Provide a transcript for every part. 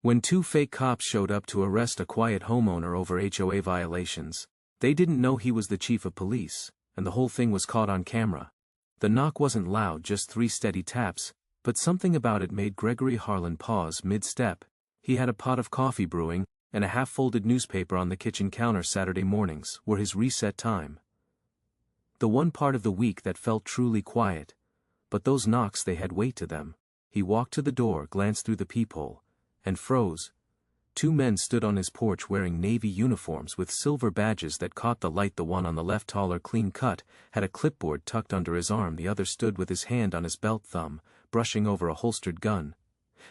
When two fake cops showed up to arrest a quiet homeowner over HOA violations, they didn't know he was the chief of police, and the whole thing was caught on camera. The knock wasn't loud, just 3 steady taps, but something about it made Gregory Harlan pause mid-step. He had a pot of coffee brewing, and a half-folded newspaper on the kitchen counter. Saturday mornings were his reset time. The one part of the week that felt truly quiet. But those knocks, they had weight to them. He walked to the door, glanced through the peephole, and froze. 2 men stood on his porch wearing navy uniforms with silver badges that caught the light. The one on the left, taller, clean-cut, had a clipboard tucked under his arm. The other stood with his hand on his belt thumb, brushing over a holstered gun.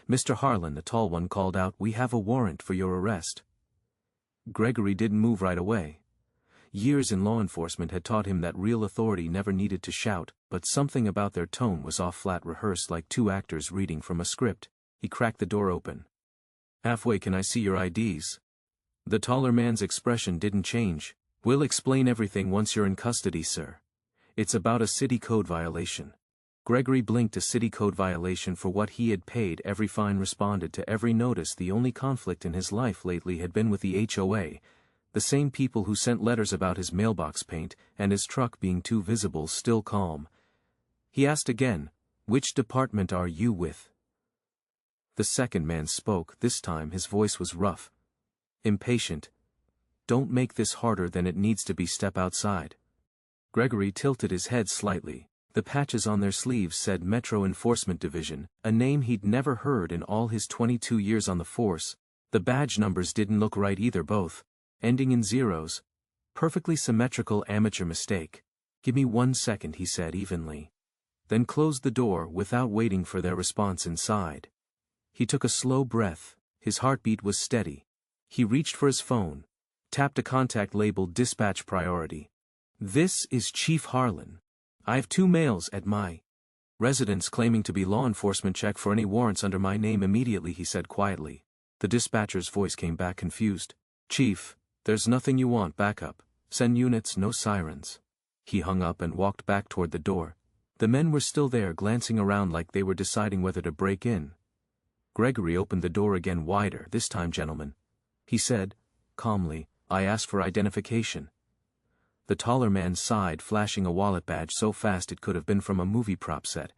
"Mr. Harlan," the tall one called out, "we have a warrant for your arrest." Gregory didn't move right away. Years in law enforcement had taught him that real authority never needed to shout, but something about their tone was off, flat, rehearsed, like 2 actors reading from a script. He cracked the door open. "Halfway, can I see your IDs?" The taller man's expression didn't change. "We'll explain everything once you're in custody, sir. It's about a city code violation." Gregory blinked. A city code violation for what he had paid. Every fine responded to every notice. The only conflict in his life lately had been with the HOA, the same people who sent letters about his mailbox paint and his truck being too visible. Still calm, he asked again, "Which department are you with?" The second man spoke. This time his voice was rough, impatient. "Don't make this harder than it needs to be. Step outside." Gregory tilted his head slightly. The patches on their sleeves said Metro Enforcement Division, a name he'd never heard in all his 22 years on the force. The badge numbers didn't look right either, both ending in zeros. Perfectly symmetrical. Amateur mistake. "Give me 1 second," he said evenly. Then closed the door without waiting for their response inside. He took a slow breath. His heartbeat was steady. He reached for his phone, tapped a contact labeled dispatch priority. "This is Chief Harlan. I have 2 males at my residence claiming to be law enforcement. Check for any warrants under my name immediately," he said quietly. The dispatcher's voice came back, confused. "Chief, there's nothing you want. Backup. Send units, no sirens." He hung up and walked back toward the door. The men were still there, glancing around like they were deciding whether to break in. Gregory opened the door again, wider. "This time, gentlemen," he said calmly, "I asked for identification." The taller man sighed, flashing a wallet badge so fast it could have been from a movie prop set.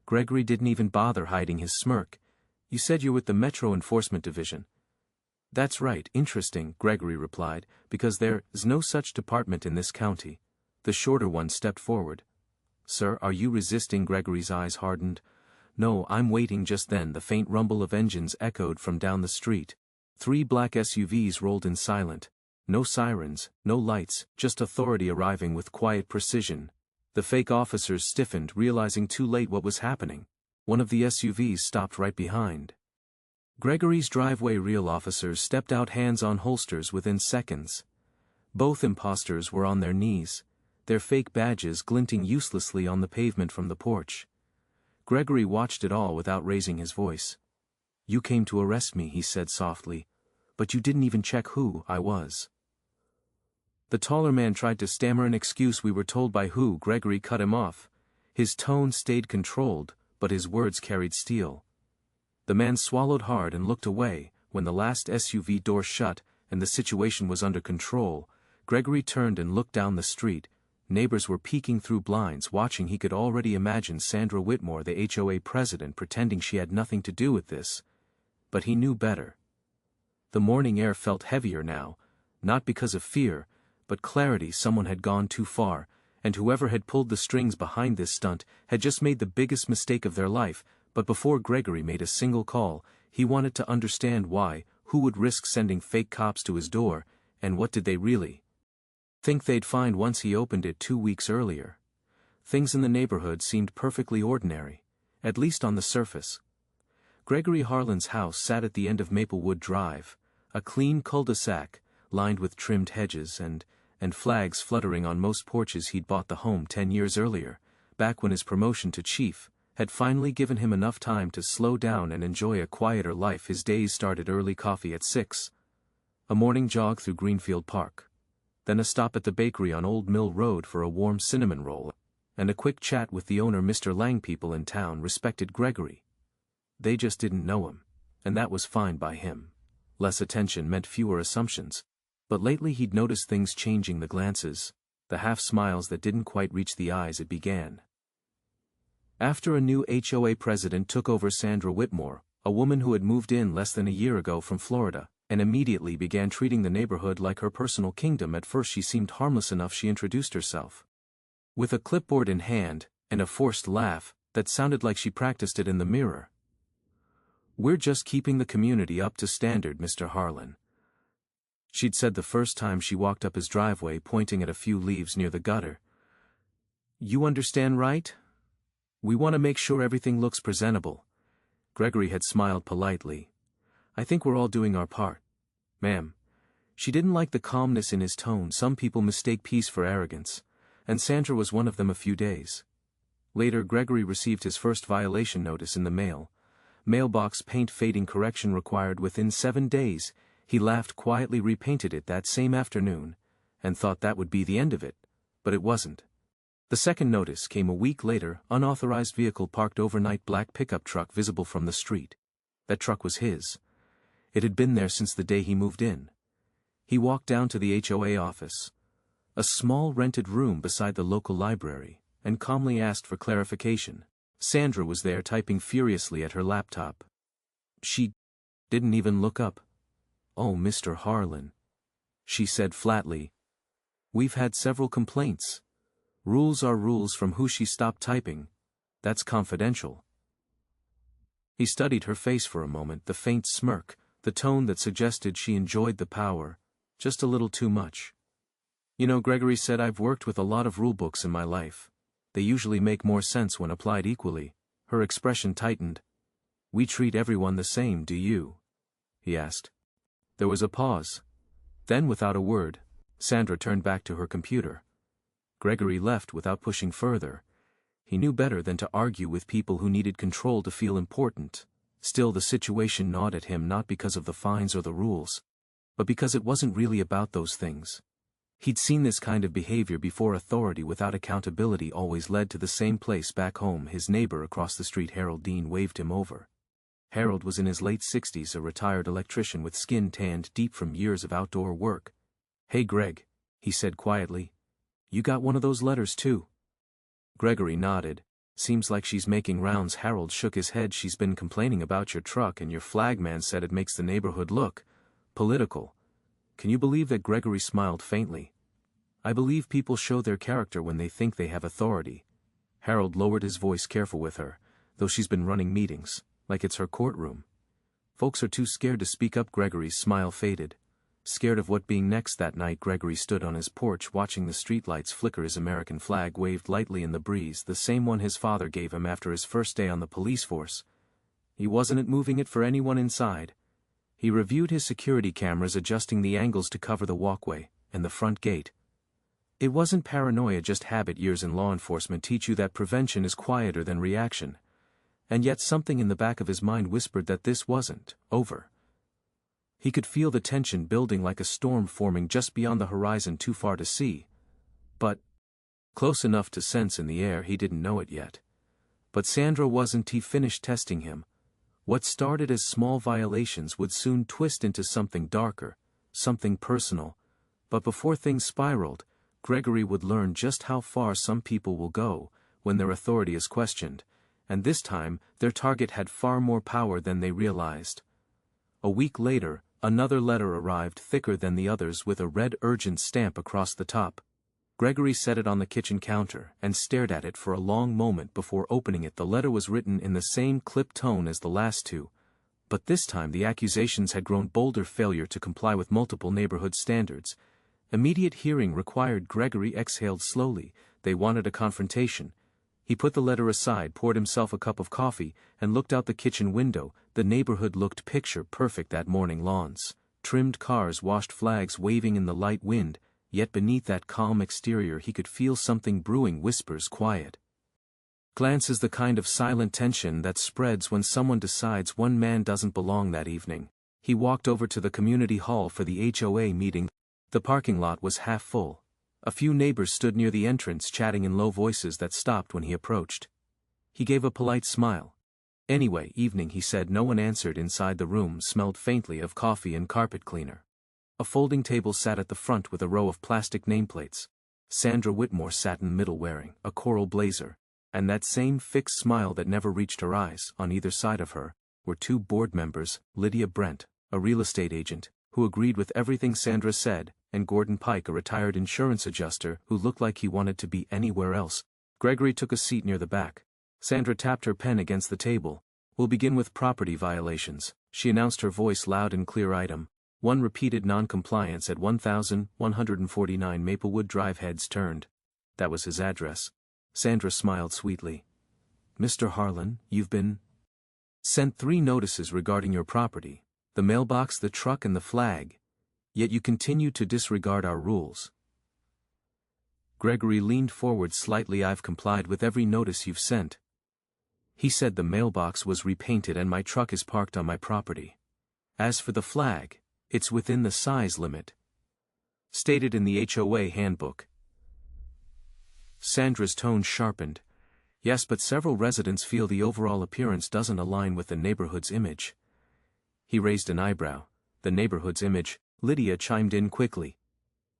Gregory didn't even bother hiding his smirk. "You said you're with the Metro Enforcement Division." "That's right." "Interesting," Gregory replied, "because there's no such department in this county." The shorter one stepped forward. "Sir, are you resisting?" Gregory's eyes hardened. "No, I'm waiting." Just then the faint rumble of engines echoed from down the street. 3 black SUVs rolled in silent. No sirens, no lights, just authority arriving with quiet precision. The fake officers stiffened, realizing too late what was happening. One of the SUVs stopped right behind Gregory's driveway. Real officers stepped out, hands on holsters, within seconds. Both imposters were on their knees, their fake badges glinting uselessly on the pavement from the porch. Gregory watched it all without raising his voice. "You came to arrest me," he said softly, "but you didn't even check who I was." The taller man tried to stammer an excuse. "We were told by who?" Gregory cut him off. His tone stayed controlled, but his words carried steel. The man swallowed hard and looked away. When the last SUV door shut, and the situation was under control, Gregory turned and looked down the street. Neighbors were peeking through blinds, watching. He could already imagine Sandra Whitmore, the HOA president, pretending she had nothing to do with this. But he knew better. The morning air felt heavier now, not because of fear, but clarity. Someone had gone too far, and whoever had pulled the strings behind this stunt had just made the biggest mistake of their life. But before Gregory made a single call, he wanted to understand why. Who would risk sending fake cops to his door, and what did they really think they'd find once he opened it 2 weeks earlier? Things in the neighborhood seemed perfectly ordinary, at least on the surface. Gregory Harlan's house sat at the end of Maplewood Drive, a clean cul-de-sac, lined with trimmed hedges and flags fluttering on most porches. He'd bought the home 10 years earlier, back when his promotion to chief had finally given him enough time to slow down and enjoy a quieter life. His days started early: coffee at 6, a morning jog through Greenfield Park, then a stop at the bakery on Old Mill Road for a warm cinnamon roll, and a quick chat with the owner, Mr. Lang. People in town respected Gregory. They just didn't know him. and that was fine by him. Less attention meant fewer assumptions. But lately he'd noticed things changing: the glances, the half-smiles that didn't quite reach the eyes. It began after a new HOA president took over. Sandra Whitmore, a woman who had moved in less than a year ago from Florida, and immediately began treating the neighborhood like her personal kingdom. At first she seemed harmless enough. She introduced herself with a clipboard in hand, and a forced laugh that sounded like she practiced it in the mirror. "We're just keeping the community up to standard, Mr. Harlan," she'd said the first time she walked up his driveway, pointing at a few leaves near the gutter. "You understand, right? We want to make sure everything looks presentable." Gregory had smiled politely. "I think we're all doing our part, ma'am." She didn't like the calmness in his tone. Some people mistake peace for arrogance, and Sandra was one of them. A few days later, Gregory received his first violation notice in the mail. Mailbox paint fading, correction required within 7 days. He laughed quietly, repainted it that same afternoon, and thought that would be the end of it, but it wasn't. The second notice came a week later: unauthorized vehicle parked overnight, black pickup truck visible from the street. That truck was his. It had been there since the day he moved in. He walked down to the HOA office, a small rented room beside the local library, and calmly asked for clarification. Sandra was there, typing furiously at her laptop. She didn't even look up. "Oh, Mr. Harlan," she said flatly. "We've had several complaints. Rules are rules." From who? She stopped typing. "That's confidential." He studied her face for a moment, the faint smirk, the tone that suggested she enjoyed the power, just a little too much. "You know," Gregory said, "I've worked with a lot of rulebooks in my life. They usually make more sense when applied equally." Her expression tightened. "We treat everyone the same, do you?" he asked. There was a pause. Then, without a word, Sandra turned back to her computer. Gregory left without pushing further. He knew better than to argue with people who needed control to feel important. Still, the situation gnawed at him, not because of the fines or the rules, but because it wasn't really about those things. He'd seen this kind of behavior before. Authority without accountability always led to the same place. Back home, his neighbor across the street, Harold Dean, waved him over. Harold was in his late 60s, a retired electrician with skin tanned deep from years of outdoor work. "Hey Greg," he said quietly. "You got one of those letters too?" Gregory nodded. "Seems like she's making rounds." Harold shook his head. "She's been complaining about your truck, and your flagman said it makes the neighborhood look political." Can you believe that? Gregory smiled faintly. "I believe people show their character when they think they have authority." Harold lowered his voice, careful with her, though she's been running meetings, like it's her courtroom. "Folks are too scared to speak up." Gregory's smile faded. Scared of what? Being next. That night Gregory stood on his porch watching the streetlights flicker. His American flag waved lightly in the breeze, the same one his father gave him after his first day on the police force. He wasn't moving it for anyone inside. He reviewed his security cameras, adjusting the angles to cover the walkway and the front gate. It wasn't paranoia, just habit. Years in law enforcement teach you that prevention is quieter than reaction. And yet something in the back of his mind whispered that this wasn't over. He could feel the tension building, like a storm forming just beyond the horizon, too far to see, but close enough to sense in the air. He didn't know it yet. But Sandra wasn't. He finished testing him. What started as small violations would soon twist into something darker, something personal. But before things spiraled, Gregory would learn just how far some people will go when their authority is questioned, and this time their target had far more power than they realized. A week later, another letter arrived, thicker than the others, with a red urgent stamp across the top. Gregory set it on the kitchen counter and stared at it for a long moment before opening it. The letter was written in the same clipped tone as the last two, but this time the accusations had grown bolder. Failure to comply with multiple neighborhood standards. Immediate hearing required. Gregory exhaled slowly. They wanted a confrontation. He put the letter aside, poured himself a cup of coffee, and looked out the kitchen window. The neighborhood looked picture perfect that morning. Lawns, trimmed cars, washed flags waving in the light wind. Yet beneath that calm exterior he could feel something brewing. Whispers, quiet glances, the kind of silent tension that spreads when someone decides one man doesn't belong that evening. He walked over to the community hall for the HOA meeting. The parking lot was half full. A few neighbors stood near the entrance, chatting in low voices that stopped when he approached. He gave a polite smile. Anyway, evening, he said. No one answered. Inside, the room smelled faintly of coffee and carpet cleaner. A folding table sat at the front with a row of plastic nameplates. Sandra Whitmore sat in the middle wearing a coral blazer, and that same fixed smile that never reached her eyes. On either side of her were two board members, Lydia Brent, a real estate agent, who agreed with everything Sandra said, and Gordon Pike, a retired insurance adjuster who looked like he wanted to be anywhere else. Gregory took a seat near the back. Sandra tapped her pen against the table. "We'll begin with property violations," she announced, her voice loud and clear. Item 1: repeated non-compliance at 1149 Maplewood Drive. Heads turned. That was his address. Sandra smiled sweetly. "Mr. Harlan, you've been sent 3 notices regarding your property, the mailbox, the truck, and the flag. Yet you continue to disregard our rules." Gregory leaned forward slightly. "I've complied with every notice you've sent," he said. "The mailbox was repainted and my truck is parked on my property. As for the flag, it's within the size limit stated in the HOA handbook." Sandra's tone sharpened. "Yes, but several residents feel the overall appearance doesn't align with the neighborhood's image." He raised an eyebrow. "The neighborhood's image?" Lydia chimed in quickly.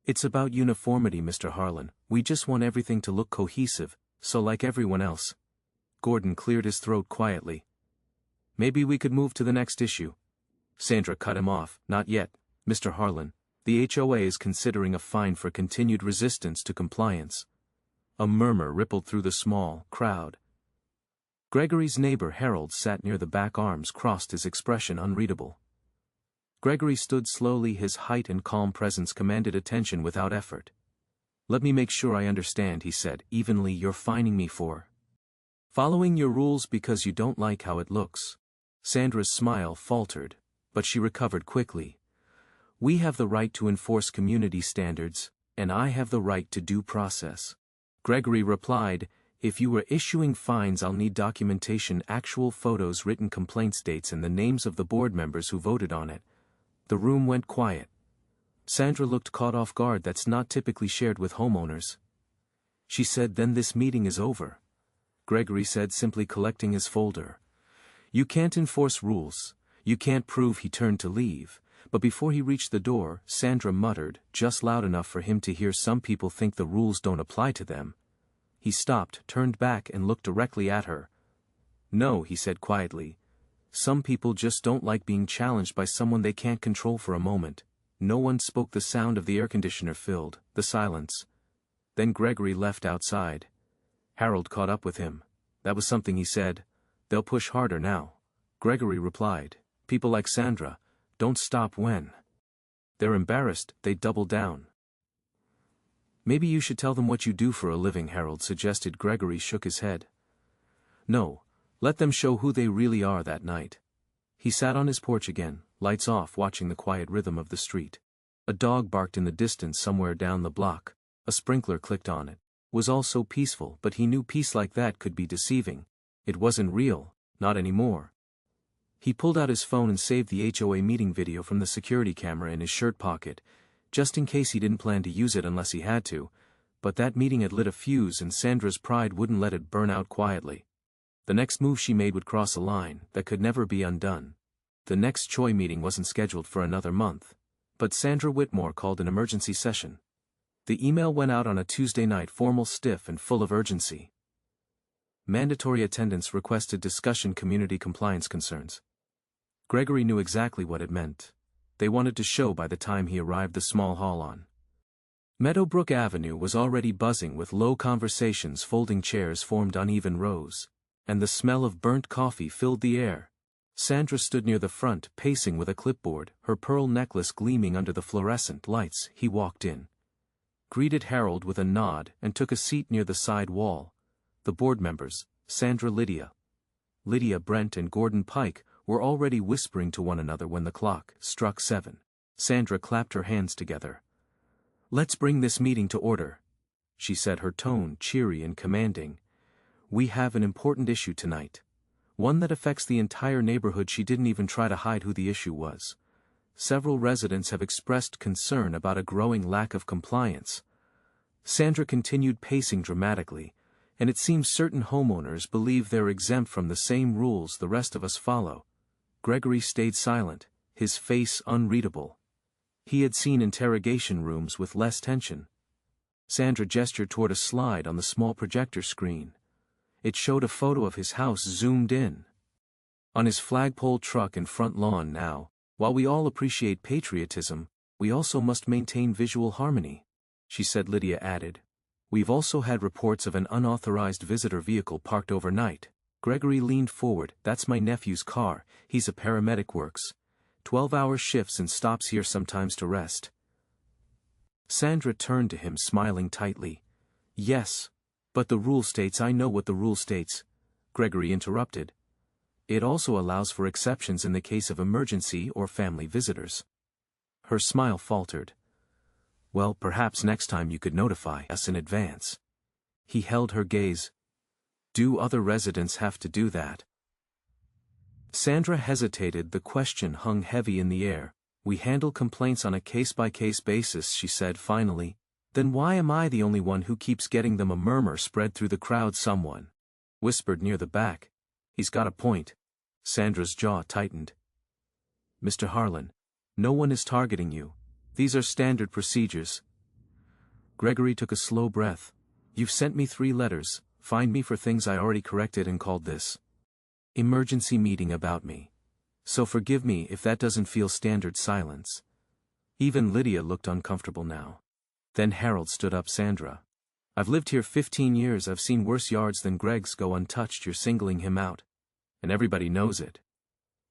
"It's about uniformity, Mr. Harlan. We just want everything to look cohesive, so like everyone else." Gordon cleared his throat quietly. "Maybe we could move to the next issue." Sandra cut him off. "Not yet, Mr. Harlan. The HOA is considering a fine for continued resistance to compliance." A murmur rippled through the small crowd. Gregory's neighbor Harold sat near the back, arms crossed, his expression unreadable. Gregory stood slowly. His height and calm presence commanded attention without effort. "Let me make sure I understand," he said evenly. "You're fining me for following your rules because you don't like how it looks." Sandra's smile faltered, but she recovered quickly. "We have the right to enforce community standards, and I have the right to due process." Gregory replied, "If you were issuing fines, I'll need documentation, actual photos, written complaints, dates, and the names of the board members who voted on it." The room went quiet. Sandra looked caught off guard. "That's not typically shared with homeowners," she said. "Then this meeting is over," Gregory said, simply collecting his folder. "You can't enforce rules. You can't prove." He turned to leave, but before he reached the door, Sandra muttered, just loud enough for him to hear, "Some people think the rules don't apply to them." He stopped, turned back, and looked directly at her. "No," he said quietly. "Some people just don't like being challenged by someone they can't control." For a moment, no one spoke. The sound of the air conditioner filled the silence. Then Gregory left outside. Harold caught up with him. "That was something," he said. "They'll push harder now." Gregory replied, "People like Sandra don't stop when they're embarrassed, they double down." "Maybe you should tell them what you do for a living," Harold suggested. Gregory shook his head. "No, let them show who they really are." That night, he sat on his porch again, lights off, watching the quiet rhythm of the street. A dog barked in the distance somewhere down the block. A sprinkler clicked on. It was all so peaceful, but he knew peace like that could be deceiving. It wasn't real, not anymore. He pulled out his phone and saved the HOA meeting video from the security camera in his shirt pocket, just in case he didn't plan to use it unless he had to, but that meeting had lit a fuse and Sandra's pride wouldn't let it burn out quietly. The next move she made would cross a line that could never be undone. The next HOA meeting wasn't scheduled for another month, but Sandra Whitmore called an emergency session. The email went out on a Tuesday night, formal, stiff, and full of urgency. Mandatory attendance requested, discussion community compliance concerns. Gregory knew exactly what it meant. They wanted to show by the time he arrived. The small hall on Meadowbrook Avenue was already buzzing with low conversations. Folding chairs formed uneven rows, and the smell of burnt coffee filled the air. Sandra stood near the front, pacing with a clipboard, her pearl necklace gleaming under the fluorescent lights. He walked in, greeted Harold with a nod, and took a seat near the side wall. The board members, Sandra, Lydia Brent, and Gordon Pike, were already whispering to one another when the clock struck 7. Sandra clapped her hands together. "Let's bring this meeting to order," she said, her tone cheery and commanding. "We have an important issue tonight. One that affects the entire neighborhood." She didn't even try to hide who the issue was. "Several residents have expressed concern about a growing lack of compliance." Sandra continued, pacing dramatically. And it seems certain homeowners believe they're exempt from the same rules the rest of us follow. Gregory stayed silent, his face unreadable. He had seen interrogation rooms with less tension. Sandra gestured toward a slide on the small projector screen. It showed a photo of his house zoomed in. On his flagpole truck and front lawn now, while we all appreciate patriotism, we also must maintain visual harmony, she said. Lydia added. We've also had reports of an unauthorized visitor vehicle parked overnight. Gregory leaned forward. That's my nephew's car, he's a paramedic, works 12-hour shifts and stops here sometimes to rest. Sandra turned to him, smiling tightly. Yes, but the rule states. I know what the rule states, Gregory interrupted. It also allows for exceptions in the case of emergency or family visitors. Her smile faltered. Well, perhaps next time you could notify us in advance. He held her gaze. Do other residents have to do that? Sandra hesitated. The question hung heavy in the air. We handle complaints on a case-by-case basis, she said finally. Then why am I the only one who keeps getting them? A murmur spread through the crowd. Someone whispered near the back. He's got a point. Sandra's jaw tightened. Mr. Harlan, no one is targeting you. These are standard procedures. Gregory took a slow breath. You've sent me 3 letters, fined me for things I already corrected, and called this emergency meeting about me. So forgive me if that doesn't feel standard. Silence. Even Lydia looked uncomfortable now. Then Harold stood up. Sandra, I've lived here 15 years. I've seen worse yards than Greg's go untouched. You're singling him out. And everybody knows it.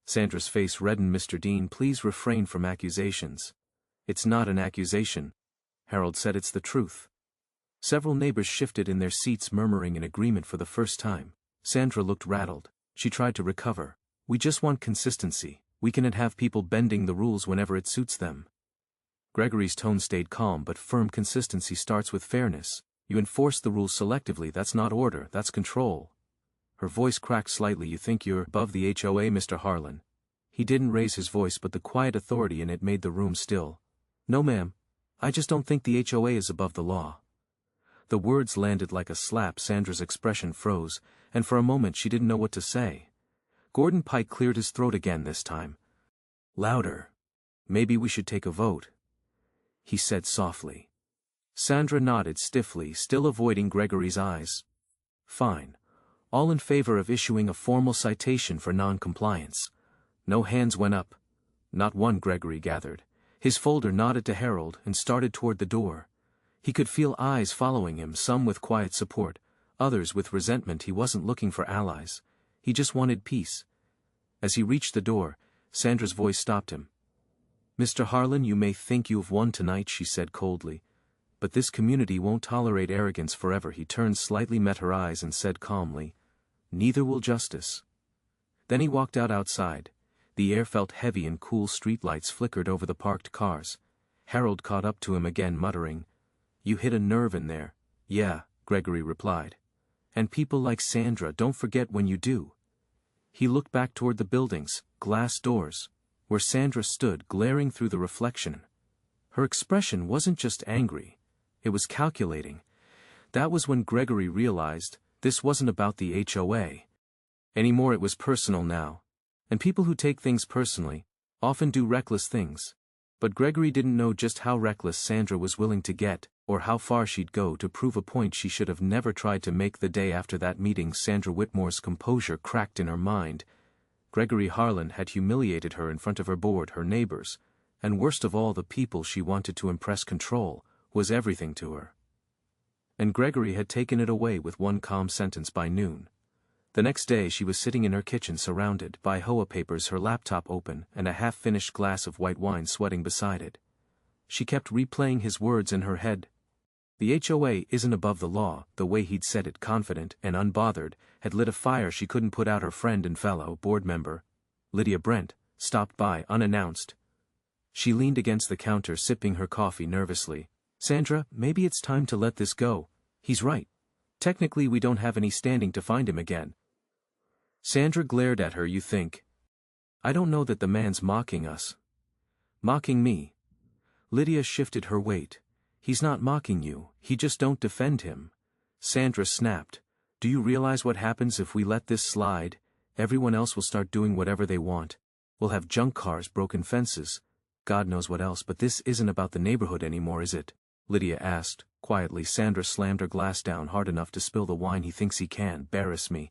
Sandra's face reddened. Mr. Dean, please refrain from accusations. It's not an accusation, Harold said. It's the truth. Several neighbors shifted in their seats, murmuring in agreement for the first time. Sandra looked rattled. She tried to recover. We just want consistency. We cannot have people bending the rules whenever it suits them. Gregory's tone stayed calm but firm. Consistency starts with fairness. You enforce the rules selectively. That's not order, that's control. Her voice cracked slightly. You think you're above the HOA, Mr. Harlan? He didn't raise his voice, but the quiet authority in it made the room still. No, ma'am. I just don't think the HOA is above the law. The words landed like a slap. Sandra's expression froze, and for a moment she didn't know what to say. Gordon Pike cleared his throat again, this time. Louder. Maybe we should take a vote, he said softly. Sandra nodded stiffly, still avoiding Gregory's eyes. Fine. All in favor of issuing a formal citation for non-compliance. No hands went up. Not one. Gregory gathered his folder, nodded to Harold, and started toward the door. He could feel eyes following him, some with quiet support, others with resentment. He wasn't looking for allies. He just wanted peace. As he reached the door, Sandra's voice stopped him. Mr. Harlan, you may think you've won tonight, she said coldly, but this community won't tolerate arrogance forever. He turned slightly, met her eyes, and said calmly, neither will justice. Then he walked outside. The air felt heavy and cool. Streetlights flickered over the parked cars. Harold caught up to him again, muttering, You hit a nerve in there. Yeah, Gregory replied. And people like Sandra don't forget when you do. He looked back toward the buildings, glass doors, where Sandra stood glaring through the reflection. Her expression wasn't just angry, it was calculating. That was when Gregory realized this wasn't about the HOA anymore. It was personal now. And people who take things personally often do reckless things. But Gregory didn't know just how reckless Sandra was willing to get, or how far she'd go to prove a point she should have never tried to make. The day after that meeting, Sandra Whitmore's composure cracked in her mind. Gregory Harlan had humiliated her in front of her board, her neighbors, and worst of all, the people she wanted to impress. Control was everything to her. And Gregory had taken it away with one calm sentence. By noon the next day, she was sitting in her kitchen surrounded by HOA papers, her laptop open, and a half-finished glass of white wine sweating beside it. She kept replaying his words in her head. The HOA isn't above the law. The way he'd said it, confident and unbothered, had lit a fire she couldn't put out. Her friend and fellow board member, Lydia Brent, stopped by unannounced. She leaned against the counter, sipping her coffee nervously. Sandra, maybe it's time to let this go. He's right. Technically we don't have any standing to find him again. Sandra glared at her. You think? I don't know that the man's mocking us. Mocking me? Lydia shifted her weight. He's not mocking you, he just don't defend him. Sandra snapped. Do you realize what happens if we let this slide? Everyone else will start doing whatever they want. We'll have junk cars, broken fences, God knows what else. But this isn't about the neighborhood anymore, is it? Lydia asked, quietly. Sandra slammed her glass down hard enough to spill the wine. He thinks he can embarrass me.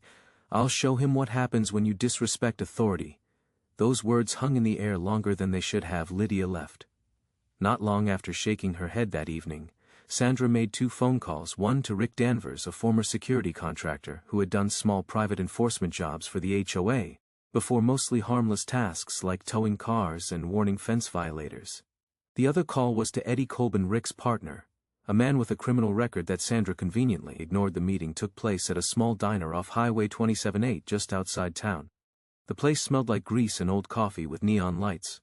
I'll show him what happens when you disrespect authority. Those words hung in the air longer than they should have. Lydia left. Not long after shaking her head that evening, Sandra made 2 phone calls, one to Rick Danvers, a former security contractor who had done small private enforcement jobs for the HOA, before mostly harmless tasks like towing cars and warning fence violators. The other call was to Eddie Colbin, Rick's partner, a man with a criminal record that Sandra conveniently ignored. The meeting took place at a small diner off Highway 27A just outside town. The place smelled like grease and old coffee with neon lights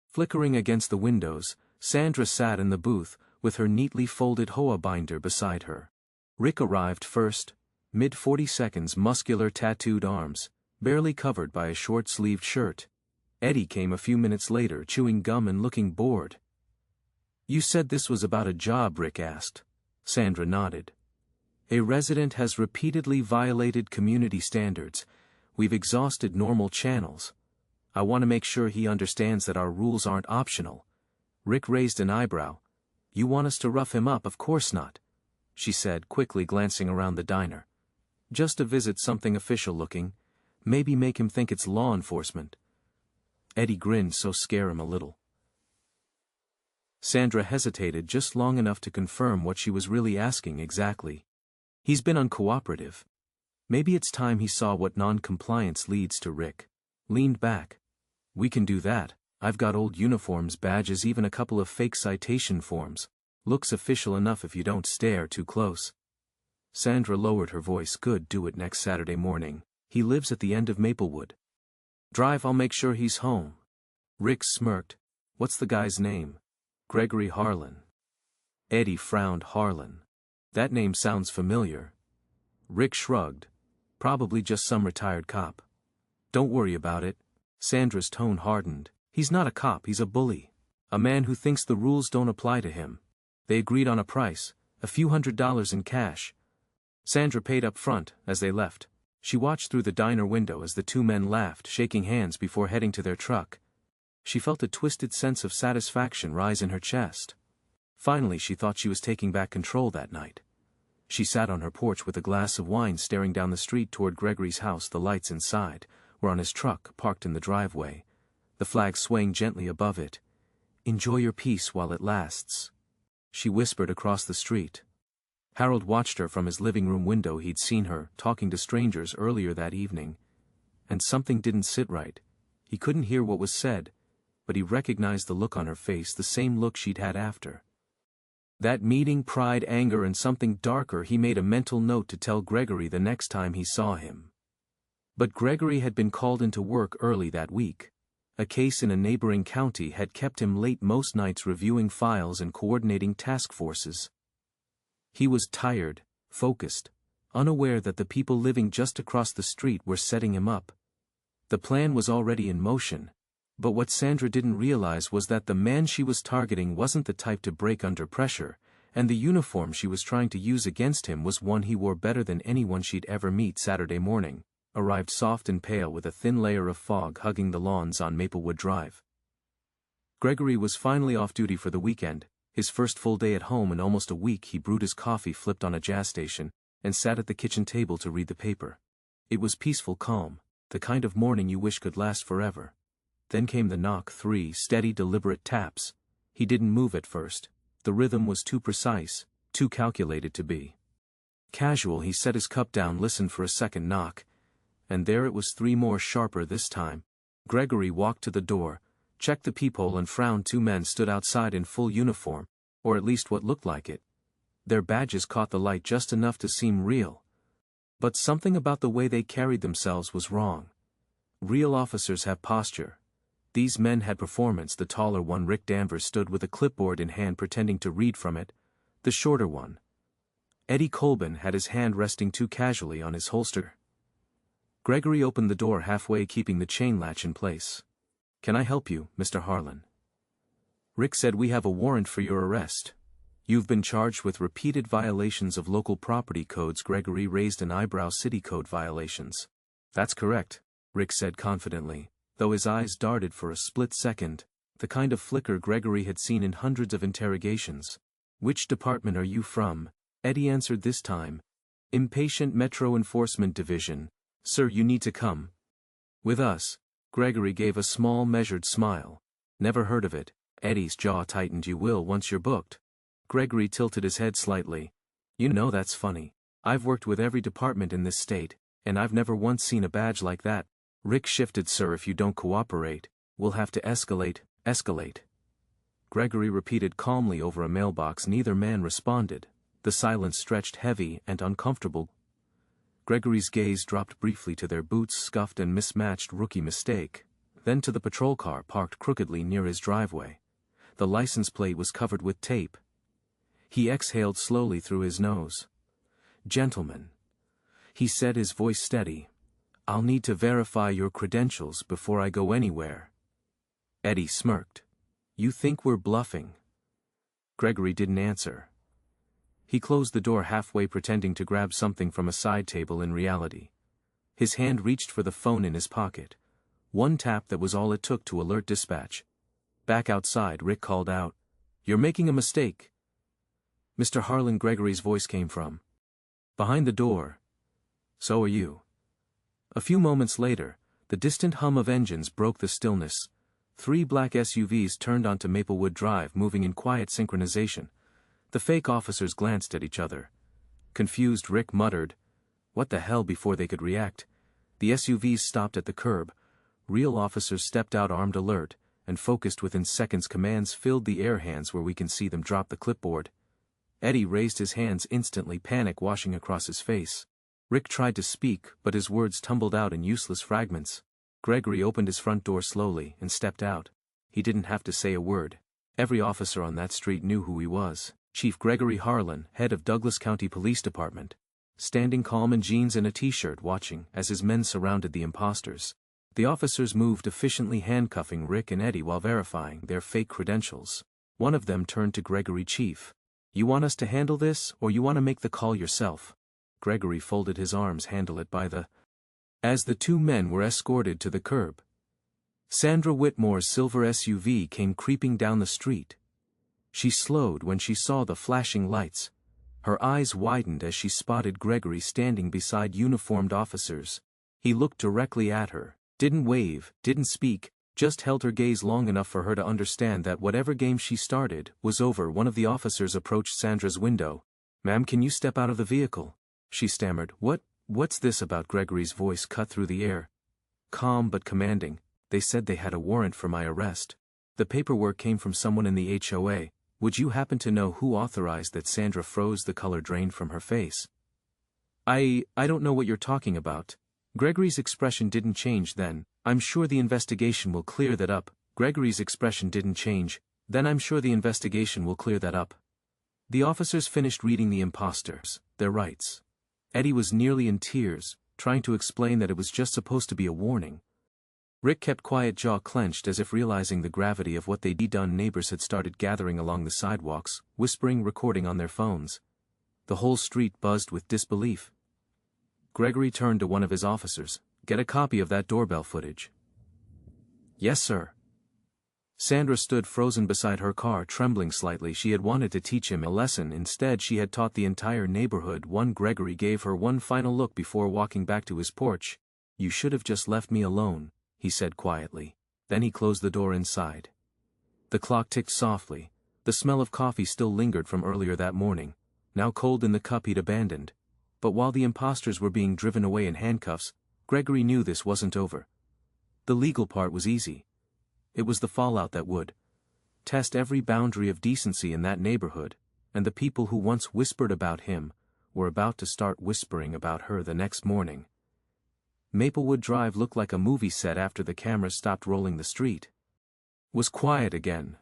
flickering against the windows. Sandra sat in the booth, with her neatly folded HOA binder beside her. Rick arrived first, mid-40s, muscular tattooed arms, barely covered by a short-sleeved shirt. Eddie came a few minutes later, chewing gum and looking bored. You said this was about a job, Rick asked. Sandra nodded. A resident has repeatedly violated community standards. We've exhausted normal channels. I want to make sure he understands that our rules aren't optional. Rick raised an eyebrow. You want us to rough him up? Of course not, she said, quickly glancing around the diner. Just a visit, something official looking. Maybe make him think it's law enforcement. Eddie grinned. So scare him a little. Sandra hesitated just long enough to confirm what she was really asking. Exactly. He's been uncooperative. Maybe it's time he saw what non-compliance leads to. Rick leaned back. We can do that. I've got old uniforms, badges, even a couple of fake citation forms. Looks official enough if you don't stare too close. Sandra lowered her voice. Good, do it next Saturday morning. He lives at the end of Maplewood Drive. I'll make sure he's home. Rick smirked. What's the guy's name? Gregory Harlan. Eddie frowned. Harlan. That name sounds familiar. Rick shrugged. Probably just some retired cop. Don't worry about it. Sandra's tone hardened. He's not a cop, he's a bully. A man who thinks the rules don't apply to him. They agreed on a price, a few $100s in cash. Sandra paid up front. As they left, she watched through the diner window as the 2 men laughed, shaking hands before heading to their truck. She felt a twisted sense of satisfaction rise in her chest. Finally, she thought she was taking back control that night. She sat on her porch with a glass of wine, staring down the street toward Gregory's house. The lights inside were on his truck, parked in the driveway, the flag swaying gently above it. Enjoy your peace while it lasts, she whispered across the street. Harold watched her from his living room window. He'd seen her talking to strangers earlier that evening, and something didn't sit right. He couldn't hear what was said, but he recognized the look on her face, the same look she'd had after that meeting. Pride, anger, and something darker. He made a mental note to tell Gregory the next time he saw him. But Gregory had been called into work early that week. A case in a neighboring county had kept him late most nights, reviewing files and coordinating task forces. He was tired, focused, unaware that the people living just across the street were setting him up. The plan was already in motion, but what Sandra didn't realize was that the man she was targeting wasn't the type to break under pressure, and the uniform she was trying to use against him was one he wore better than anyone she'd ever meet. Saturday morning arrived soft and pale, with a thin layer of fog hugging the lawns on Maplewood Drive. Gregory was finally off duty for the weekend, his first full day at home in almost a week. He brewed his coffee, flipped on a jazz station, and sat at the kitchen table to read the paper. It was peaceful calm, the kind of morning you wish could last forever. Then came the knock. 3 steady, deliberate taps. He didn't move at first. The rhythm was too precise, too calculated to be casual. He set his cup down, listened for a second knock, and there it was, 3 more, sharper this time. Gregory walked to the door, checked the peephole, and frowned. 2 men stood outside in full uniform, or at least what looked like it. Their badges caught the light just enough to seem real. But something about the way they carried themselves was wrong. Real officers have posture. These men had performance. The taller one, Rick Danvers, stood with a clipboard in hand, pretending to read from it. The shorter one, Eddie Colbin, had his hand resting too casually on his holster. Gregory opened the door halfway, keeping the chain latch in place. Can I help you, Mr. Harlan? Rick said, we have a warrant for your arrest. You've been charged with repeated violations of local property codes. Gregory raised an eyebrow. City code violations. That's correct, Rick said confidently, though his eyes darted for a split second, the kind of flicker Gregory had seen in hundreds of interrogations. Which department are you from? Eddie answered this time. Impatient Metro Enforcement Division. Sir, you need to come with us. Gregory gave a small measured smile. Never heard of it. Eddie's jaw tightened. You will once you're booked. Gregory tilted his head slightly. You know that's funny. I've worked with every department in this state, and I've never once seen a badge like that. Rick shifted. Sir, if you don't cooperate, we'll have to escalate. Escalate. Gregory repeated calmly over a mailbox. Neither man responded. The silence stretched heavy and uncomfortable. Gregory's gaze dropped briefly to their boots, scuffed and mismatched rookie mistake, then to the patrol car parked crookedly near his driveway. The license plate was covered with tape. He exhaled slowly through his nose. Gentlemen, he said, his voice steady, I'll need to verify your credentials before I go anywhere. Eddie smirked. You think we're bluffing? Gregory didn't answer. He closed the door halfway, pretending to grab something from a side table. In reality, his hand reached for the phone in his pocket. One tap, that was all it took to alert dispatch. Back outside, Rick called out. You're making a mistake. Mr. Harlan, Gregory's voice came from behind the door. So are you. A few moments later, the distant hum of engines broke the stillness. 3 black SUVs turned onto Maplewood Drive, moving in quiet synchronization. The fake officers glanced at each other. Confused, Rick muttered, "What the hell?" before they could react. The SUVs stopped at the curb. Real officers stepped out, armed, alert, and focused within seconds. Commands filled the air. Hands where we can see them. Drop the clipboard. Eddie raised his hands instantly, panic washing across his face. Rick tried to speak, but his words tumbled out in useless fragments. Gregory opened his front door slowly and stepped out. He didn't have to say a word. Every officer on that street knew who he was. Chief Gregory Harlan, head of Douglas County Police Department. Standing calm in jeans and a t-shirt, watching as his men surrounded the imposters. The officers moved efficiently, handcuffing Rick and Eddie while verifying their fake credentials. One of them turned to Gregory. Chief, you want us to handle this, or you want to make the call yourself? Gregory folded his arms. Handle it by the... As the 2 men were escorted to the curb, Sandra Whitmore's silver SUV came creeping down the street. She slowed when she saw the flashing lights. Her eyes widened as she spotted Gregory standing beside uniformed officers. He looked directly at her, didn't wave, didn't speak, just held her gaze long enough for her to understand that whatever game she started was over. One of the officers approached Sandra's window. "Ma'am, can you step out of the vehicle?" She stammered. What's this about?" Gregory's voice cut through the air. Calm but commanding. "They said they had a warrant for my arrest. The paperwork came from someone in the HOA. Would you happen to know who authorized that?" Sandra froze. The color drained from her face. I don't know what you're talking about." Gregory's expression didn't change. "Then, I'm sure the investigation will clear that up." Gregory's expression didn't change. "Then I'm sure the investigation will clear that up." The officers finished reading the imposters, their rights. Eddie was nearly in tears, trying to explain that it was just supposed to be a warning. Rick kept quiet, jaw clenched, as if realizing the gravity of what they'd done. Neighbors had started gathering along the sidewalks, whispering, recording on their phones. The whole street buzzed with disbelief. Gregory turned to one of his officers. "Get a copy of that doorbell footage." "Yes, sir." Sandra stood frozen beside her car, trembling slightly. She had wanted to teach him a lesson. Instead, she had taught the entire neighborhood one. Gregory gave her one final look before walking back to his porch. "You should have just left me alone," he said quietly. Then he closed the door inside. The clock ticked softly. The smell of coffee still lingered from earlier that morning, now cold in the cup he'd abandoned. But while the imposters were being driven away in handcuffs, Gregory knew this wasn't over. The legal part was easy. It was the fallout that would test every boundary of decency in that neighborhood, and the people who once whispered about him were about to start whispering about her the next morning. Maplewood Drive looked like a movie set after the cameras stopped rolling. The street was quiet again.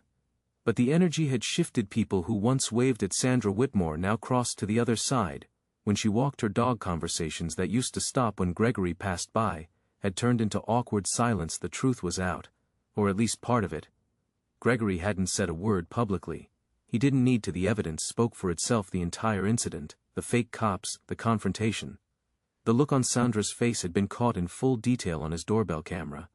But the energy had shifted. People who once waved at Sandra Whitmore now crossed to the other side. When she walked, her dog conversations that used to stop when Gregory passed by had turned into awkward silence. The truth was out, or at least part of it. Gregory hadn't said a word publicly, He didn't need to. The evidence spoke for itself. The entire incident, the fake cops, the confrontation. The look on Sandra's face had been caught in full detail on his doorbell camera.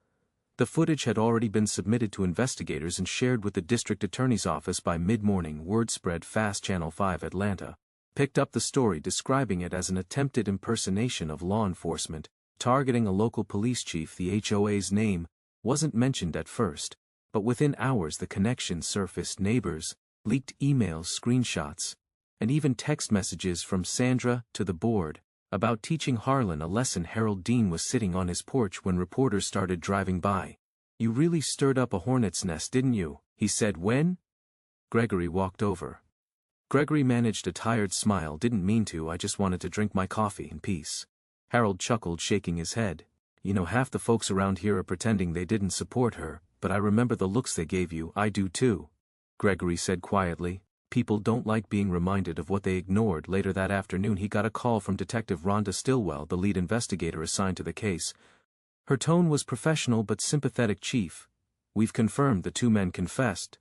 The footage had already been submitted to investigators and shared with the district attorney's office by mid-morning. Word spread fast. Channel 5 Atlanta picked up the story, describing it as an attempted impersonation of law enforcement, targeting a local police chief. The HOA's name wasn't mentioned at first, but within hours the connection surfaced. Neighbors, leaked emails, screenshots, and even text messages from Sandra to the board about teaching Harlan a lesson. Harold Dean was sitting on his porch when reporters started driving by. "You really stirred up a hornet's nest, didn't you?" he said. "When?" Gregory walked over. Gregory managed a tired smile. "Didn't mean to, I just wanted to drink my coffee in peace." Harold chuckled, shaking his head. "You know, half the folks around here are pretending they didn't support her, but I remember the looks they gave you." "I do too," Gregory said quietly. "People don't like being reminded of what they ignored." Later that afternoon he got a call from Detective Rhonda Stillwell, the lead investigator assigned to the case. Her tone was professional but sympathetic. "Chief, we've confirmed the two men confessed.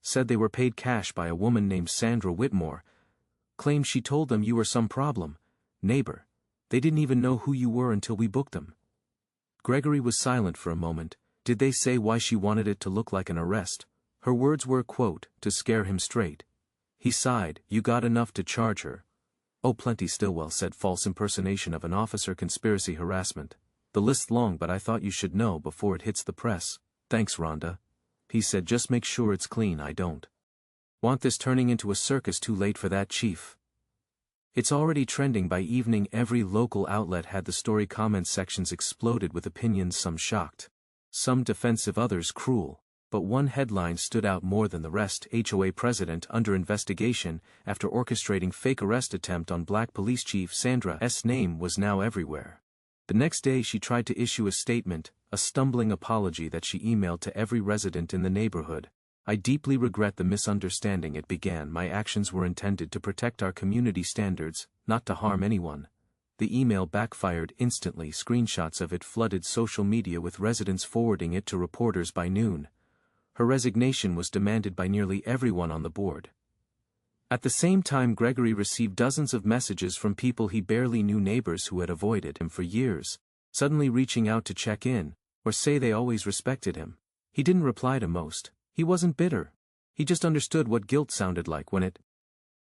Said they were paid cash by a woman named Sandra Whitmore. Claimed she told them you were some problem neighbor. They didn't even know who you were until we booked them." Gregory was silent for a moment. "Did they say why she wanted it to look like an arrest?" Her words were, quote, "to scare him straight." He sighed. "You got enough to charge her?" "Oh, plenty," Stillwell said. "False impersonation of an officer, conspiracy, harassment. The list's long, but I thought you should know before it hits the press." "Thanks, Rhonda," he said. "Just make sure it's clean. I don't want this turning into a circus." "Too late for that, Chief. It's already trending." By evening every local outlet had the story. Comment sections exploded with opinions, some shocked, some defensive, others cruel. But one headline stood out more than the rest: HOA president under investigation after orchestrating fake arrest attempt on black police chief. Sandra's name was now everywhere. The next day she tried to issue a statement, a stumbling apology that she emailed to every resident in the neighborhood. "I deeply regret the misunderstanding," it began. "My actions were intended to protect our community standards, not to harm anyone." The email backfired instantly. Screenshots of it flooded social media, with residents forwarding it to reporters by noon. Her resignation was demanded by nearly everyone on the board. At the same time, Gregory received dozens of messages from people he barely knew, neighbors who had avoided him for years, suddenly reaching out to check in, or say they always respected him. He didn't reply to most. He wasn't bitter. He just understood what guilt sounded like when it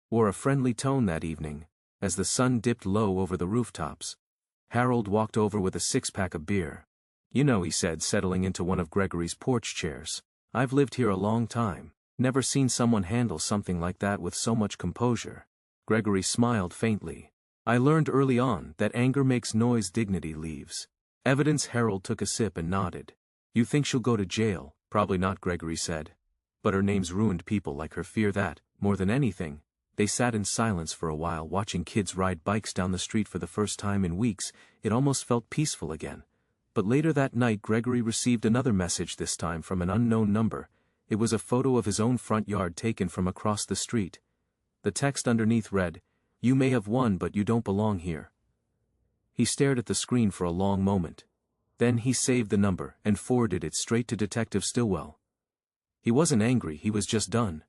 wore a friendly tone. That evening, as the sun dipped low over the rooftops, Harold walked over with a six-pack of beer. "You know," he said, settling into one of Gregory's porch chairs, "I've lived here a long time. Never seen someone handle something like that with so much composure." Gregory smiled faintly. "I learned early on that anger makes noise, dignity leaves evidence." Harold took a sip and nodded. "You think she'll go to jail?" "Probably not," Gregory said. "But her name's ruined. People like her fear that, more than anything." They sat in silence for a while, watching kids ride bikes down the street for the first time in weeks. It almost felt peaceful again. But later that night Gregory received another message, this time from an unknown number. It was a photo of his own front yard taken from across the street. The text underneath read, "You may have won, but you don't belong here." He stared at the screen for a long moment. Then he saved the number and forwarded it straight to Detective Stillwell. He wasn't angry, he was just done.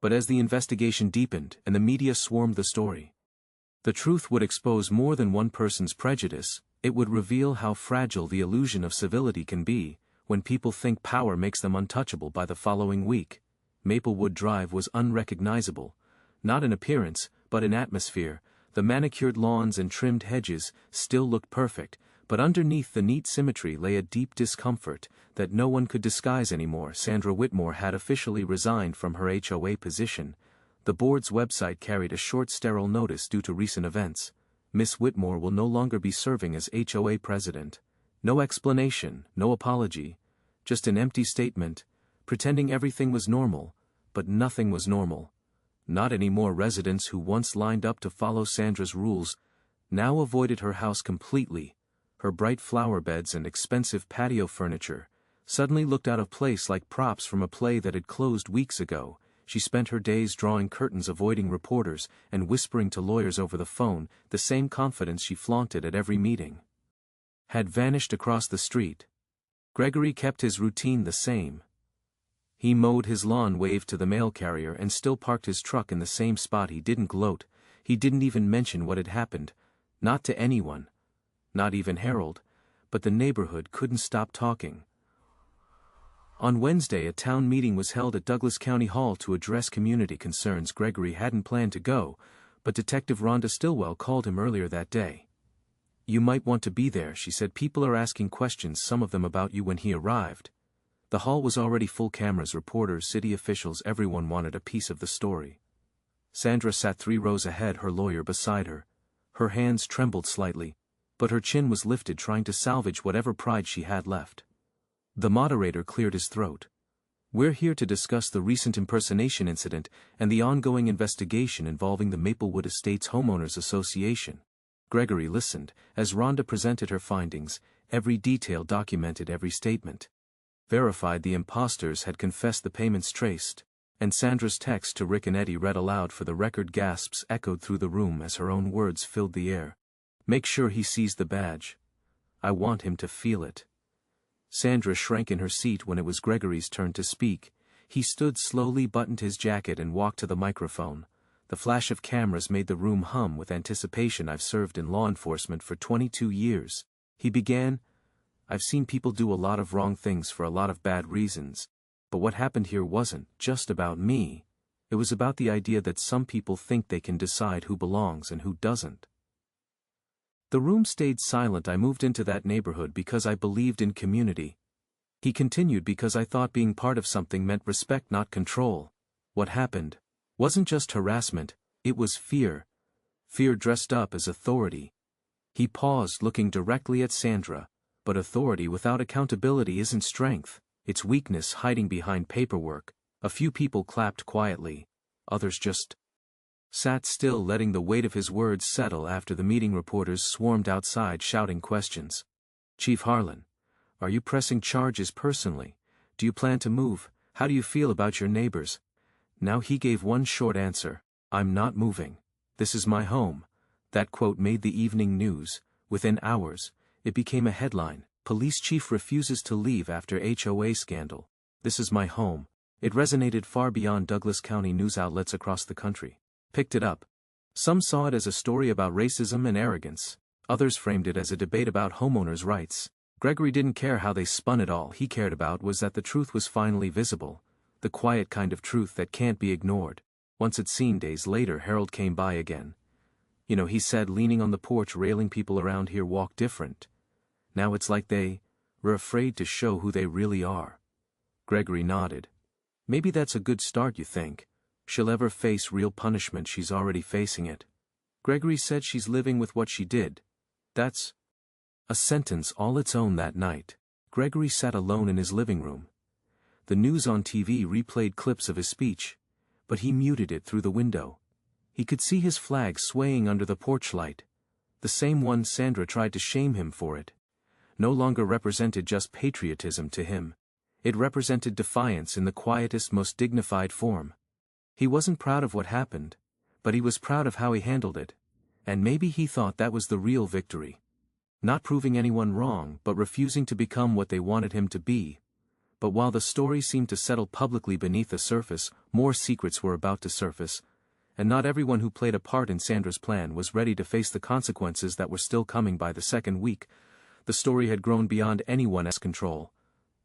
But as the investigation deepened and the media swarmed the story, the truth would expose more than one person's prejudice. It would reveal how fragile the illusion of civility can be, when people think power makes them untouchable. By the following week, Maplewood Drive was unrecognizable, not in appearance, but in atmosphere. The manicured lawns and trimmed hedges still looked perfect, but underneath the neat symmetry lay a deep discomfort that no one could disguise anymore. Sandra Whitmore had officially resigned from her HOA position. The board's website carried a short sterile notice: due to recent events, Miss Whitmore will no longer be serving as HOA president. No explanation, no apology, just an empty statement, pretending everything was normal, but nothing was normal. Not anymore. Residents who once lined up to follow Sandra's rules now avoided her house completely. Her bright flower beds and expensive patio furniture suddenly looked out of place, like props from a play that had closed weeks ago. She spent her days drawing curtains, avoiding reporters, and whispering to lawyers over the phone. The same confidence she flaunted at every meeting had vanished across the street. Gregory kept his routine the same. He mowed his lawn, waved to the mail carrier, and still parked his truck in the same spot. He didn't gloat, he didn't even mention what had happened. Not to anyone. Not even Harold. But the neighborhood couldn't stop talking. On Wednesday, a town meeting was held at Douglas County Hall to address community concerns. Gregory hadn't planned to go, but Detective Rhonda Stillwell called him earlier that day. "You might want to be there," she said. "People are asking questions, some of them about you." When he arrived, the hall was already full. Cameras, reporters, city officials, everyone wanted a piece of the story. Sandra sat 3 rows ahead, her lawyer beside her. Her hands trembled slightly, but her chin was lifted, trying to salvage whatever pride she had left. The moderator cleared his throat. "We're here to discuss the recent impersonation incident and the ongoing investigation involving the Maplewood Estates Homeowners Association." Gregory listened, as Rhonda presented her findings, every detail documented, every statement verified. The imposters had confessed, the payments traced, and Sandra's text to Rick and Eddie read aloud for the record. Gasps echoed through the room as her own words filled the air. "Make sure he sees the badge. I want him to feel it." Sandra shrank in her seat when it was Gregory's turn to speak. He stood slowly, buttoned his jacket, and walked to the microphone. The flash of cameras made the room hum with anticipation. "I've served in law enforcement for 22 years, he began. "I've seen people do a lot of wrong things for a lot of bad reasons. But what happened here wasn't just about me. It was about the idea that some people think they can decide who belongs and who doesn't." The room stayed silent. "I moved into that neighborhood because I believed in community," he continued, "because I thought being part of something meant respect, not control. What happened wasn't just harassment, it was fear. Fear dressed up as authority." He paused, looking directly at Sandra. "But authority without accountability isn't strength, it's weakness hiding behind paperwork." A few people clapped quietly. Others just sat still, letting the weight of his words settle. After the meeting, reporters swarmed outside, shouting questions. "Chief Harlan, are you pressing charges personally? Do you plan to move? How do you feel about your neighbors?" Now he gave one short answer: "I'm not moving. This is my home." That quote made the evening news. Within hours, it became a headline: "Police Chief Refuses to Leave After HOA Scandal." "This is my home." It resonated far beyond Douglas County. News outlets across the country picked it up. Some saw it as a story about racism and arrogance. Others framed it as a debate about homeowners' rights. Gregory didn't care how they spun it. All he cared about was that the truth was finally visible. The quiet kind of truth that can't be ignored. Once it's seen. Days later, Harold came by again. "You know," he said, leaning on the porch railing, "people around here walk different. Now it's like they were afraid to show who they really are." Gregory nodded. "Maybe that's a good start. You think she'll ever face real punishment?" "She's already facing it." Gregory said. "She's living with what she did." That's a sentence all its own. That night, Gregory sat alone in his living room. The news on TV replayed clips of his speech, but he muted it through the window. He could see his flag swaying under the porch light. The same one Sandra tried to shame him for. It no longer represented just patriotism to him. It represented defiance in the quietest, most dignified form. He wasn't proud of what happened, but he was proud of how he handled it. And maybe he thought that was the real victory. Not proving anyone wrong, but refusing to become what they wanted him to be. But while the story seemed to settle publicly beneath the surface, more secrets were about to surface, and not everyone who played a part in Sandra's plan was ready to face the consequences that were still coming. By the second week, the story had grown beyond anyone's control.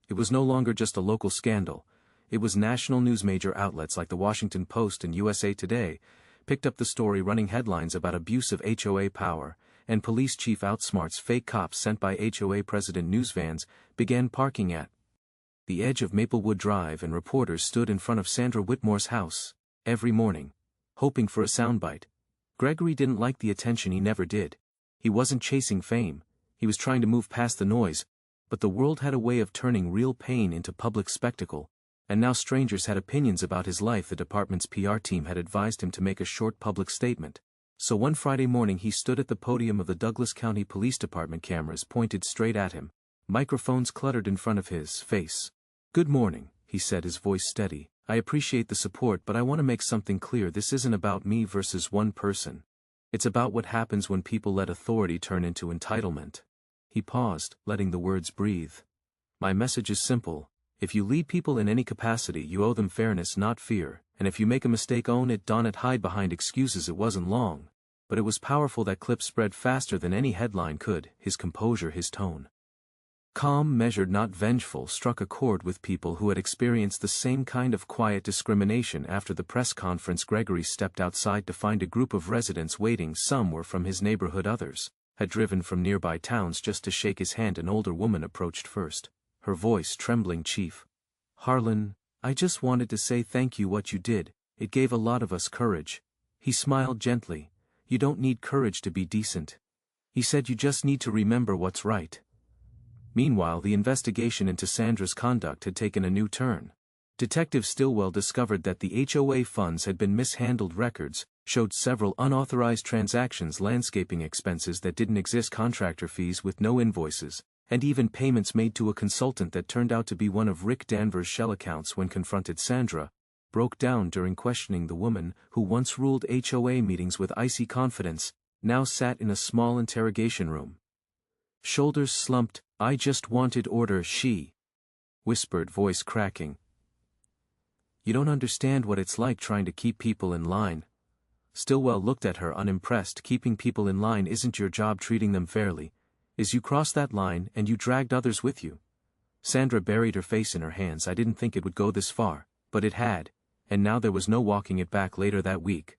It was no longer just a local scandal. It was national news. Major outlets like the Washington Post and USA Today picked up the story, running headlines about abuse of HOA power, and police chief outsmarts fake cops sent by HOA president. News vans began parking at the edge of Maplewood Drive, and reporters stood in front of Sandra Whitmore's house every morning, hoping for a soundbite. Gregory didn't like the attention. He never did. He wasn't chasing fame. He was trying to move past the noise. But the world had a way of turning real pain into public spectacle, and now strangers had opinions about his life. The department's PR team had advised him to make a short public statement. So one Friday morning he stood at the podium of the Douglas County Police Department, cameras pointed straight at him, microphones cluttered in front of his face. "Good morning," he said, his voice steady. "I appreciate the support, but I want to make something clear. This isn't about me versus one person. It's about what happens when people let authority turn into entitlement." He paused, letting the words breathe. "My message is simple. If you lead people in any capacity, you owe them fairness, not fear, and if you make a mistake, own it, don it, hide behind excuses. It wasn't long, but it was powerful. That clip spread faster than any headline could. His composure, his tone, calm, measured, not vengeful, struck a chord with people who had experienced the same kind of quiet discrimination. After the press conference, Gregory stepped outside to find a group of residents waiting. Some were from his neighborhood, others had driven from nearby towns just to shake his hand. An older woman approached first, her voice trembling. "Chief Harlan, I just wanted to say thank you. What you did, it gave a lot of us courage." He smiled gently. "You don't need courage to be decent," he said. "You just need to remember what's right." Meanwhile, the investigation into Sandra's conduct had taken a new turn. Detective Stillwell discovered that the HOA funds had been mishandled. Records showed several unauthorized transactions, landscaping expenses that didn't exist, contractor fees with no invoices, and even payments made to a consultant that turned out to be one of Rick Danvers' shell accounts. When confronted, Sandra broke down during questioning. The woman, who once ruled HOA meetings with icy confidence, now sat in a small interrogation room. Shoulders slumped. "I just wanted order," she whispered, voice cracking. "You don't understand what it's like trying to keep people in line." Stillwell looked at her, unimpressed. "Keeping people in line isn't your job. Treating them fairly is. You crossed that line and you dragged others with you." Sandra buried her face in her hands. "I didn't think it would go this far, but it had, and now there was no walking it back." Later that week,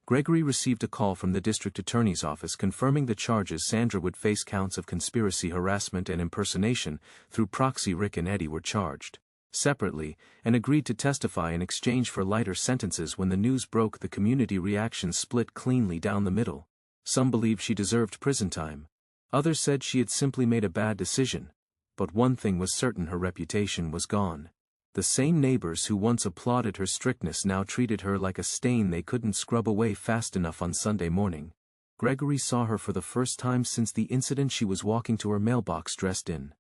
Gregory received a call from the district attorney's office confirming the charges. Sandra would face counts of conspiracy, harassment, and impersonation through proxy. Rick and Eddie were charged separately and agreed to testify in exchange for lighter sentences. When the news broke, the community reaction split cleanly down the middle. Some believed she deserved prison time. Others said she had simply made a bad decision. But one thing was certain: her reputation was gone. The same neighbors who once applauded her strictness now treated her like a stain they couldn't scrub away fast enough. On Sunday morning, Gregory saw her for the first time since the incident. She was walking to her mailbox dressed in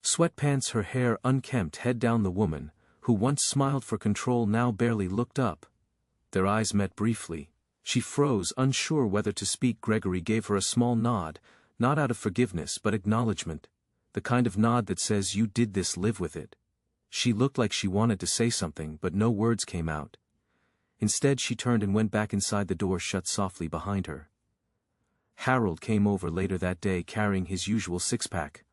sweatpants, her hair unkempt, head down. The woman, who once smiled for control, now barely looked up. Their eyes met briefly. She froze, unsure whether to speak. Gregory gave her a small nod, not out of forgiveness but acknowledgement. The kind of nod that says, "You did this, live with it." She looked like she wanted to say something, but no words came out. Instead, she turned and went back inside. The door shut softly behind her. Harold came over later that day carrying his usual six-pack.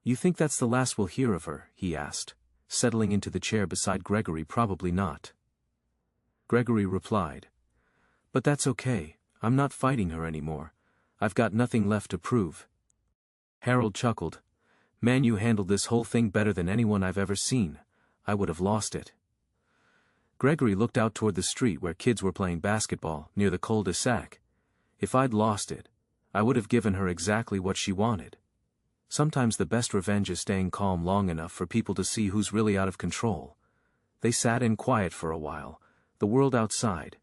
"You think that's the last we'll hear of her?" he asked, settling into the chair beside Gregory. "Probably not," Gregory replied. "But that's okay. I'm not fighting her anymore. I've got nothing left to prove." Harold chuckled. "Man, you handled this whole thing better than anyone I've ever seen. I would have lost it." Gregory looked out toward the street where kids were playing basketball near the cul-de-sac. "If I'd lost it, I would have given her exactly what she wanted." Sometimes the best revenge is staying calm long enough for people to see who's really out of control. They sat in quiet for a while. The world outside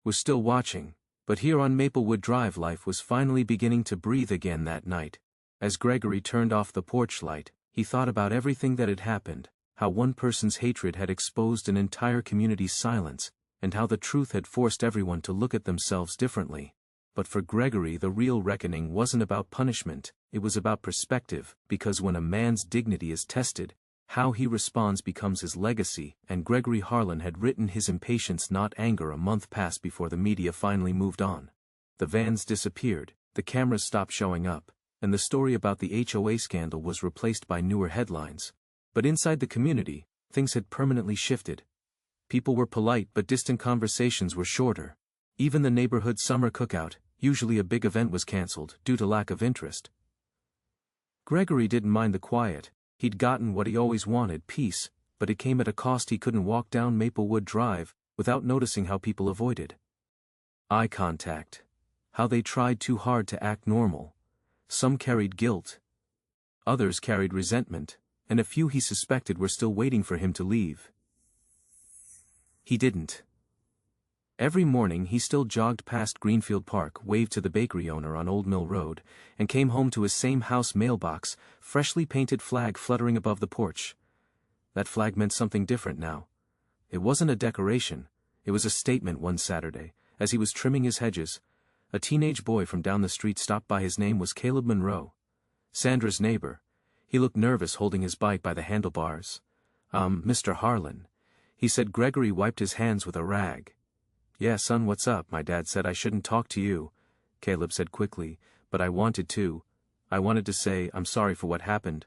was still watching, but here on Maplewood Drive life was finally beginning to breathe again. That night, as Gregory turned off the porch light, he thought about everything that had happened, how one person's hatred had exposed an entire community's silence, and how the truth had forced everyone to look at themselves differently. But for Gregory, the real reckoning wasn't about punishment, it was about perspective, because when a man's dignity is tested, how he responds becomes his legacy. And Gregory Harlan had written his impatience, not anger. A month passed before the media finally moved on. The vans disappeared, the cameras stopped showing up, and the story about the HOA scandal was replaced by newer headlines. But inside the community, things had permanently shifted. People were polite, but distant conversations were shorter. Even the neighborhood summer cookout, usually a big event, was canceled due to lack of interest. Gregory didn't mind the quiet. He'd gotten what he always wanted, peace, but it came at a cost. He couldn't walk down Maplewood Drive without noticing how people avoided eye contact, how they tried too hard to act normal. Some carried guilt, others carried resentment, and a few he suspected were still waiting for him to leave. He didn't. Every morning he still jogged past Greenfield Park, waved to the bakery owner on Old Mill Road, and came home to his same house mailbox, freshly painted flag fluttering above the porch. That flag meant something different now. It wasn't a decoration, it was a statement. One Saturday, as he was trimming his hedges, a teenage boy from down the street stopped by. His name was Caleb Monroe, Sandra's neighbor. He looked nervous, holding his bike by the handlebars. Mr. Harlan. He said. Gregory wiped his hands with a rag. Yeah, son, what's up? My dad said I shouldn't talk to you, Caleb said quickly, but I wanted to. I wanted to say, I'm sorry for what happened.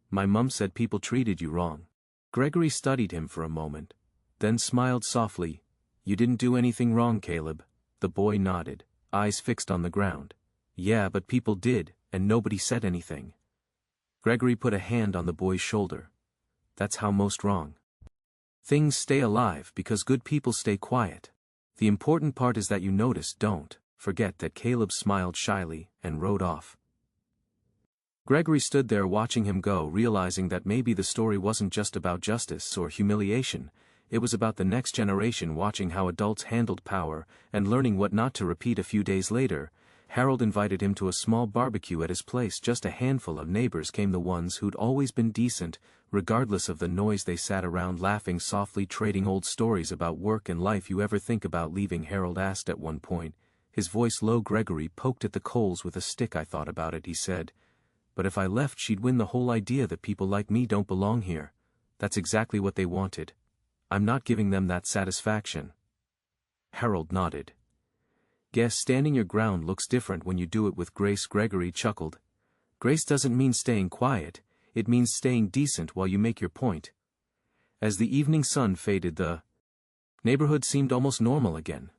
My mum said people treated you wrong. Gregory studied him for a moment, then smiled softly. You didn't do anything wrong, Caleb. The boy nodded, eyes fixed on the ground. Yeah, but people did, and nobody said anything. Gregory put a hand on the boy's shoulder. That's how most wrong things stay alive, because good people stay quiet. The important part is that you notice, don't forget that. Caleb smiled shyly and rode off. Gregory stood there watching him go, realizing that maybe the story wasn't just about justice or humiliation, it was about the next generation watching how adults handled power and learning what not to repeat. A few days later, Harold invited him to a small barbecue at his place. Just a handful of neighbors came, the ones who'd always been decent, regardless of the noise. They sat around laughing softly, trading old stories about work and life. You ever think about leaving? Harold asked at one point, his voice low. Gregory poked at the coals with a stick. I thought about it, he said. But if I left, she'd win the whole idea that people like me don't belong here. That's exactly what they wanted. I'm not giving them that satisfaction. Harold nodded. Guess standing your ground looks different when you do it with grace. Gregory chuckled. Grace doesn't mean staying quiet, it means staying decent while you make your point. As the evening sun faded, the neighborhood seemed almost normal again.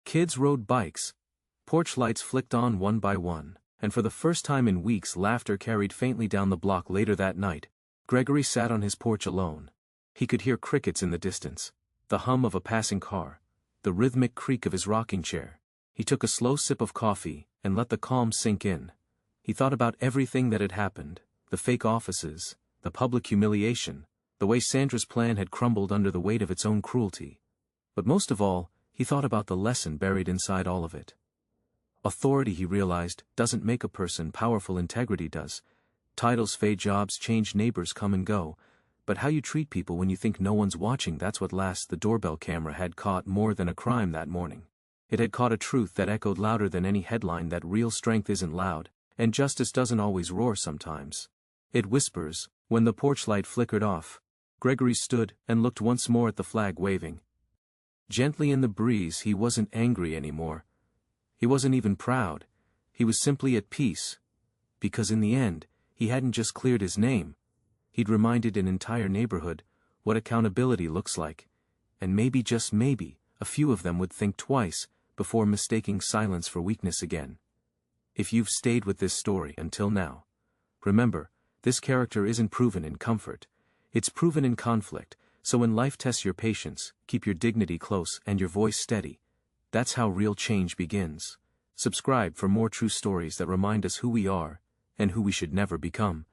Kids rode bikes. Porch lights flicked on one by one, and for the first time in weeks laughter carried faintly down the block. Later that night, Gregory sat on his porch alone. He could hear crickets in the distance, the hum of a passing car, the rhythmic creak of his rocking chair. He took a slow sip of coffee and let the calm sink in. He thought about everything that had happened, the fake offices, the public humiliation, the way Sandra's plan had crumbled under the weight of its own cruelty. But most of all, he thought about the lesson buried inside all of it. Authority, he realized, doesn't make a person powerful, integrity does. Titles fade, jobs change, neighbors come and go, but how you treat people when you think no one's watching, that's what lasts. The doorbell camera had caught more than a crime that morning. It had caught a truth that echoed louder than any headline, that real strength isn't loud, and justice doesn't always roar. Sometimes it whispers. When the porch light flickered off, Gregory stood and looked once more at the flag waving gently in the breeze. He wasn't angry anymore. He wasn't even proud. He was simply at peace. Because in the end, he hadn't just cleared his name. He'd reminded an entire neighborhood what accountability looks like. And maybe, just maybe, a few of them would think twice before mistaking silence for weakness again. If you've stayed with this story until now, remember, this character isn't proven in comfort. It's proven in conflict. So when life tests your patience, keep your dignity close and your voice steady. That's how real change begins. Subscribe for more true stories that remind us who we are and who we should never become.